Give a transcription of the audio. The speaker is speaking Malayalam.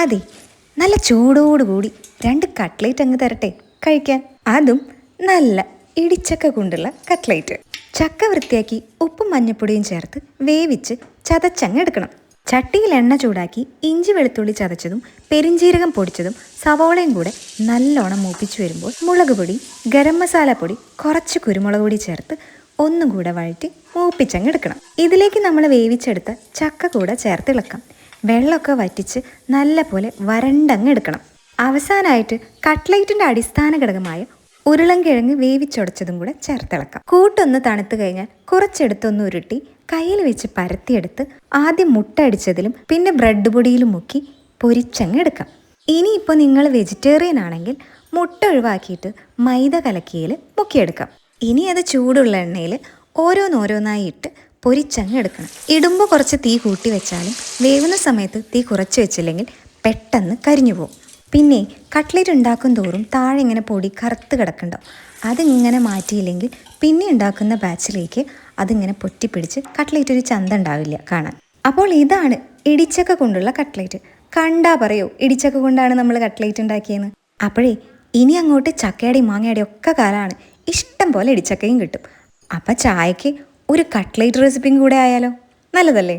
അതെ, നല്ല ചൂടോടുകൂടി 2 കട്ട്ലേറ്റ് അങ്ങ് തരട്ടെ കഴിക്കാൻ. അതും നല്ല ഇടിച്ചക്ക കൊണ്ടുള്ള കട്ട്ലേറ്റ്. ചക്ക വൃത്തിയാക്കി ഉപ്പും മഞ്ഞപ്പൊടിയും ചേർത്ത് വേവിച്ച് ചതച്ചങ്ങ് എടുക്കണം. ചട്ടിയിൽ എണ്ണ ചൂടാക്കി ഇഞ്ചി വെളുത്തുള്ളി ചതച്ചതും പെരിഞ്ജീരകം പൊടിച്ചതും സവോളയും കൂടെ നല്ലോണം മൂപ്പിച്ചു വരുമ്പോൾ മുളക് പൊടി, ഗരം മസാല പൊടി, കുറച്ച് കുരുമുളക് പൊടി ചേർത്ത് ഒന്നും കൂടെ വഴറ്റി മൂപ്പിച്ചങ്ങ് എടുക്കണം. ഇതിലേക്ക് നമ്മൾ വേവിച്ചെടുത്ത ചക്ക കൂടെ ചേർത്ത് ഇളക്കാം. വെള്ളമൊക്കെ വറ്റിച്ച് നല്ല പോലെ വരണ്ടങ്ങ് എടുക്കണം. അവസാനമായിട്ട് കട്ട്ലേറ്റിൻ്റെ അടിസ്ഥാന ഘടകമായ ഉരുളൻകിഴങ്ങ് വേവിച്ചുടച്ചതും കൂടെ ചേർത്തിളക്കാം. കൂട്ടൊന്ന് തണുത്ത് കഴിഞ്ഞാൽ കുറച്ചെടുത്തൊന്ന് ഉരുട്ടി കയ്യിൽ വെച്ച് പരത്തിയെടുത്ത് ആദ്യം മുട്ട അടിച്ചതിലും പിന്നെ ബ്രെഡ് പൊടിയിലും മുക്കി പൊരിച്ചങ്ങ് എടുക്കാം. ഇനിയിപ്പോൾ നിങ്ങൾ വെജിറ്റേറിയൻ ആണെങ്കിൽ മുട്ട ഒഴിവാക്കിയിട്ട് മൈദ കലക്കിയിൽ മുക്കിയെടുക്കാം. ഇനി അത് ചൂടുള്ള എണ്ണയിൽ ഓരോന്നോരോന്നായി ഇട്ട് പൊരിച്ചങ്ങ് എടുക്കണം. ഇടുമ്പോൾ കുറച്ച് തീ കൂട്ടി വെച്ചാലും വേവുന്ന സമയത്ത് തീ കുറച്ച് വെച്ചില്ലെങ്കിൽ പെട്ടെന്ന് കരിഞ്ഞു പോകും. പിന്നെ കട്ട്ലേറ്റ് ഉണ്ടാക്കും തോറും താഴെ ഇങ്ങനെ പൊടി കറുത്ത് കിടക്കുന്നുണ്ടാവും. അതിങ്ങനെ മാറ്റിയില്ലെങ്കിൽ പിന്നെ ഉണ്ടാക്കുന്ന ബാച്ചിലേക്ക് അതിങ്ങനെ പൊറ്റിപ്പിടിച്ച് കട്ട്ലേറ്റ് ഒരു ചന്ത ഉണ്ടാവില്ല കാണാൻ. അപ്പോൾ ഇതാണ് ഇടിച്ചക്ക കൊണ്ടുള്ള കട്ട്ലേറ്റ്. കണ്ടാ പറയോ ഇടിച്ചക്ക കൊണ്ടാണ് നമ്മൾ കട്ട്ലേറ്റ് ഉണ്ടാക്കിയെന്ന്. അപ്പോഴേ ഇനി അങ്ങോട്ട് ചക്കയുടെയും മാങ്ങയുടെയും ഒക്കെ കാലമാണ്. ഇഷ്ടം പോലെ ഇടിച്ചക്കയും കിട്ടും. അപ്പം ചായക്ക് ഒരു കട്ട്ലേറ്റ് റെസിപ്പിയും കൂടെ ആയാലോ? നല്ലതല്ലേ?